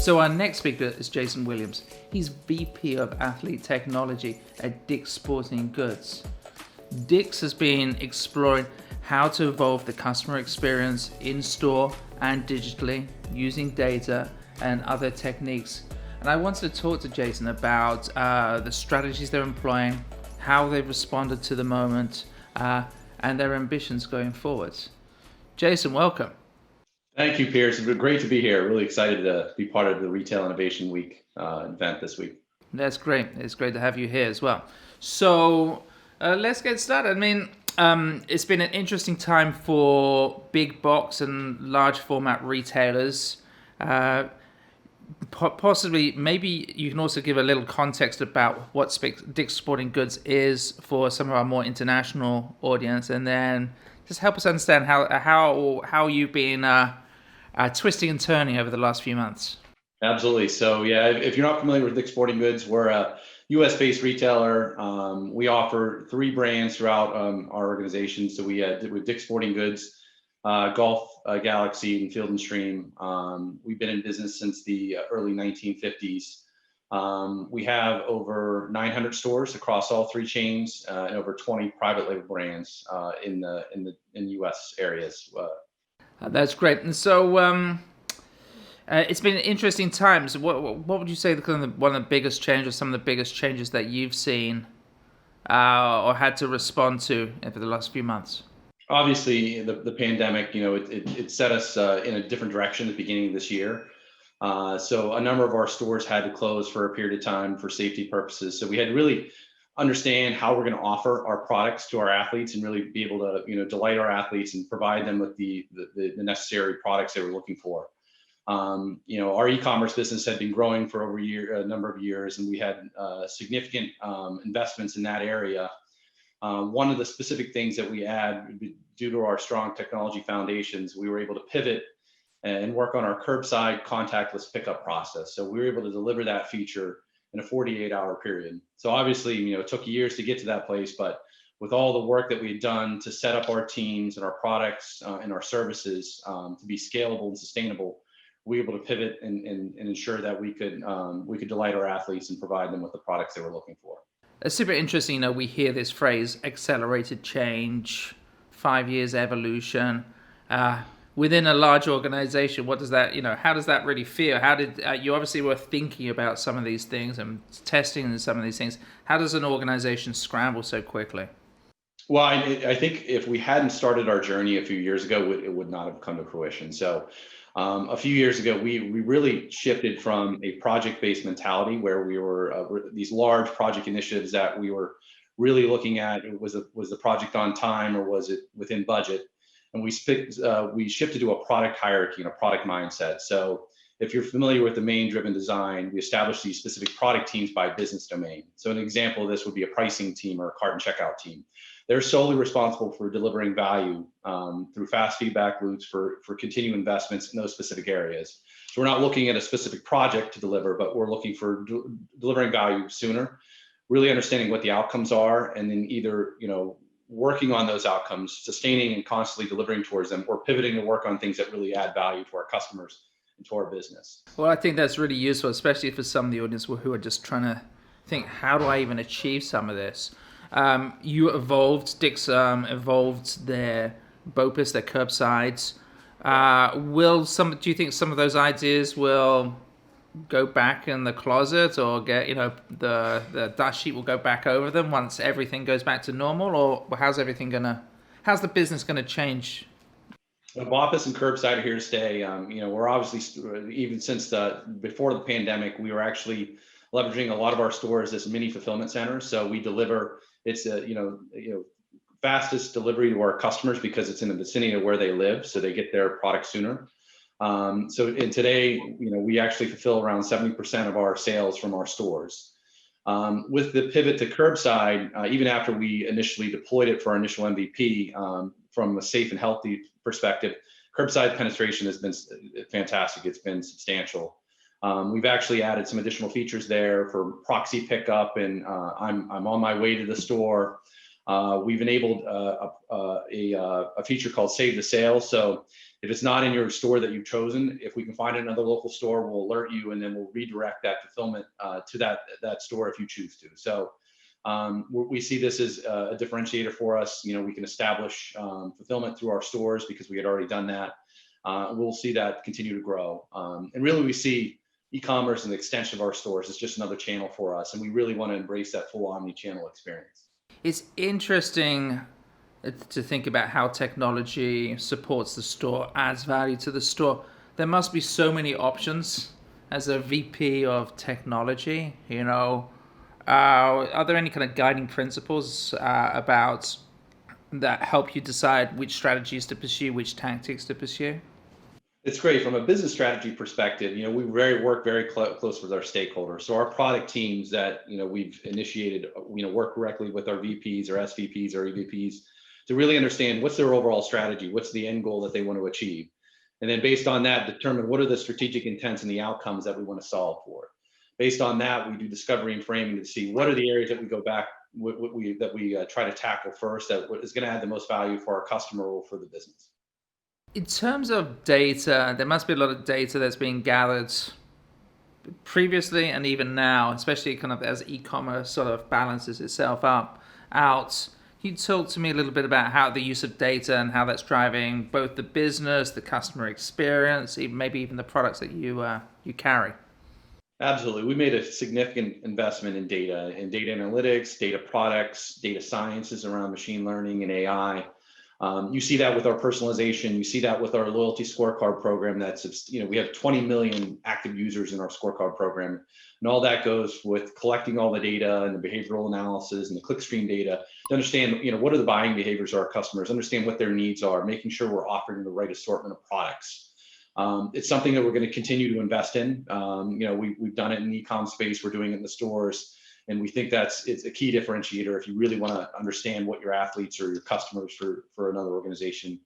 So our next speaker is Jason Williams. He's VP of Athlete Technology at Dick's Sporting Goods. Dick's has been exploring how to evolve the customer experience in store and digitally using data and other techniques. And I wanted to talk to Jason about the strategies they're employing, how they've responded to the moment, and their ambitions going forward. Jason, welcome. Thank you, Piers. It's been great to be here. Really excited to be part of the Retail Innovation Week event this week. That's great. It's great to have you here as well. So let's get started. I mean, it's been an interesting time for big box and large format retailers. Possibly, maybe you can also give a little context about what Dick's Sporting Goods is for some of our more international audience, and then just help us understand how you've been twisting and turning over the last few months. Absolutely. So yeah, if you're not familiar with Dick's Sporting Goods, we're a US-based retailer. We offer 3 brands throughout our organization. So with Dick's Sporting Goods, Golf Galaxy, and Field and Stream. We've been in business since the early 1950s. We have over 900 stores across all 3 chains and over 20 private label brands in US areas. That's great. And so it's been interesting times. What would you say one of the biggest changes, some of the biggest changes that you've seen or had to respond to over the last few months? Obviously, the pandemic, it set us in a different direction at the beginning of this year. So a number of our stores had to close for a period of time for safety purposes. So we had to really understand how we're going to offer our products to our athletes and really be able to, delight our athletes and provide them with the necessary products they were looking for. Our e-commerce business had been growing for over a number of years, and we had significant investments in that area. One of the specific things that we had, due to our strong technology foundations, we were able to pivot and work on our curbside contactless pickup process. So we were able to deliver that feature in a 48-hour period. So obviously, it took years to get to that place, but with all the work that we had done to set up our teams and our products and our services to be scalable and sustainable, we were able to pivot and ensure that we could delight our athletes and provide them with the products they were looking for. It's super interesting. We hear this phrase, accelerated change, 5 years evolution. Within a large organization, what does that, how does that really feel? How did you obviously were thinking about some of these things and testing some of these things? How does an organization scramble so quickly? Well, I think if we hadn't started our journey a few years ago, it would not have come to fruition. So a few years ago, we really shifted from a project-based mentality where we were these large project initiatives that we were really looking at. Was the project on time or was it within budget? And we shifted to a product hierarchy and a product mindset. So if you're familiar with domain-driven design, we established these specific product teams by business domain. So an example of this would be a pricing team or a cart and checkout team. They're solely responsible for delivering value through fast feedback loops for continued investments in those specific areas. So we're not looking at a specific project to deliver, but we're looking for delivering value sooner, really understanding what the outcomes are, and then either working on those outcomes, sustaining and constantly delivering towards them, or pivoting to work on things that really add value to our customers and to our business. Well, I think that's really useful, especially for some of the audience who are just trying to think, how do I even achieve some of this? You evolved, Dick's evolved their BOPIS, their curbsides. Do you think some of those ideas will go back in the closet, or get the dust sheet will go back over them once everything goes back to normal, or how's the business gonna change? BOPIS and curbside are here to stay. We're obviously, even since before the pandemic, we were actually leveraging a lot of our stores as mini fulfillment centers. So we deliver, it's fastest delivery to our customers because it's in the vicinity of where they live, so they get their product sooner. Today, we actually fulfill around 70% of our sales from our stores. With the pivot to curbside, even after we initially deployed it for our initial MVP, from a safe and healthy perspective, curbside penetration has been fantastic. It's been substantial. We've actually added some additional features there for proxy pickup, and I'm on my way to the store. We've enabled a feature called Save the Sale. So if it's not in your store that you've chosen, if we can find another local store, we'll alert you, and then we'll redirect that fulfillment to that store if you choose to. So we see this as a differentiator for us. We can establish fulfillment through our stores because we had already done that. We'll see that continue to grow. And really, we see e-commerce and the extension of our stores is just another channel for us, and we really want to embrace that full omni-channel experience. It's interesting to think about how technology supports the store, adds value to the store. There must be so many options as a VP of technology. Are there any kind of guiding principles about that help you decide which strategies to pursue, which tactics to pursue? It's great from a business strategy perspective. We work very close with our stakeholders. So our product teams that we've initiated, work directly with our VPs or SVPs or EVPs to really understand what's their overall strategy, what's the end goal that they want to achieve, and then based on that, determine what are the strategic intents and the outcomes that we want to solve for. Based on that, we do discovery and framing to see what are the areas that we go back that we try to tackle first that is going to add the most value for our customer or for the business. In terms of data, there must be a lot of data that's being gathered previously and even now, especially kind of as e-commerce sort of balances itself out. Can you talk to me a little bit about how the use of data and how that's driving both the business, the customer experience, maybe even the products that you carry? Absolutely. We made a significant investment in data analytics, data products, data sciences around machine learning and AI. You see that with our personalization. You see that with our loyalty scorecard program. We have 20 million active users in our scorecard program. And all that goes with collecting all the data and the behavioral analysis and the clickstream data to understand, what are the buying behaviors of our customers, understand what their needs are, making sure we're offering the right assortment of products. It's something that we're going to continue to invest in. We've done it in the e-com space. We're doing it in the stores. And we think it's a key differentiator if you really want to understand what your athletes or your customers for another organization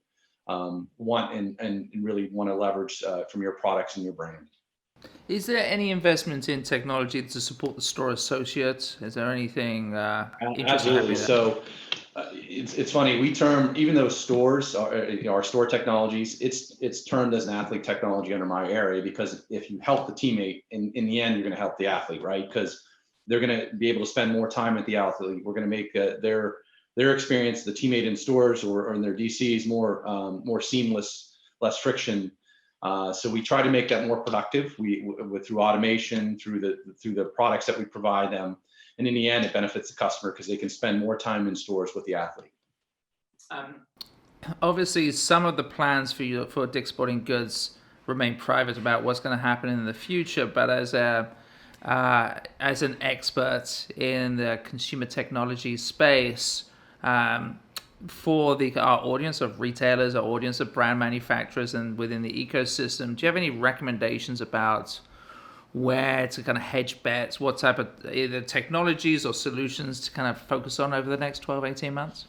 want and really want to leverage from your products and your brand. Is there any investment in technology to support the store associates? Is there anything interesting? Absolutely. So it's funny. We term, even though stores are our store technologies, it's termed as an athlete technology under my area, because if you help the teammate, in the end, you're going to help the athlete, right? Because they're going to be able to spend more time at the athlete. We're going to make their experience, the teammate in stores or in their DCs, more seamless, less friction. So we try to make that more productive. Through automation, through the products that we provide them, and in the end, it benefits the customer because they can spend more time in stores with the athlete. Obviously, some of the plans for Dick's Sporting Goods remain private about what's going to happen in the future. But as an expert in the consumer technology space, for our audience of retailers, our audience of brand manufacturers, and within the ecosystem, do you have any recommendations about where to kind of hedge bets, what type of either technologies or solutions to kind of focus on over the next 12, 18 months?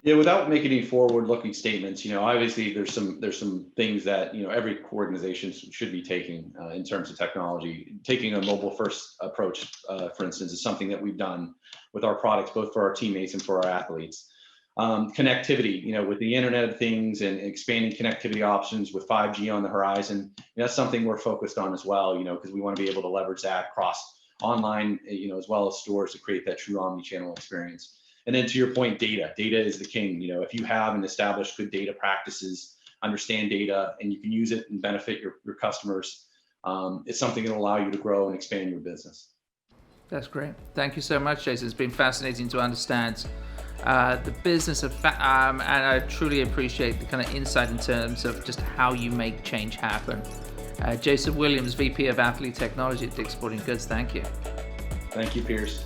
Yeah, without making any forward-looking statements, obviously there's some things that every organization should be taking in terms of technology. Taking a mobile-first approach, for instance, is something that we've done with our products, both for our teammates and for our athletes. Connectivity, with the Internet of Things and expanding connectivity options with 5G on the horizon, that's something we're focused on as well. Because we want to be able to leverage that across online, as well as stores to create that true omni-channel experience. And then to your point, data is the king. If you have and establish good data practices, understand data, and you can use it and benefit your customers, it's something that will allow you to grow and expand your business. That's great. Thank you so much, Jason. It's been fascinating to understand the business of and I truly appreciate the kind of insight in terms of just how you make change happen. Jason Williams, VP of Athlete Technology at Dick's Sporting Goods. Thank you. Thank you, Piers.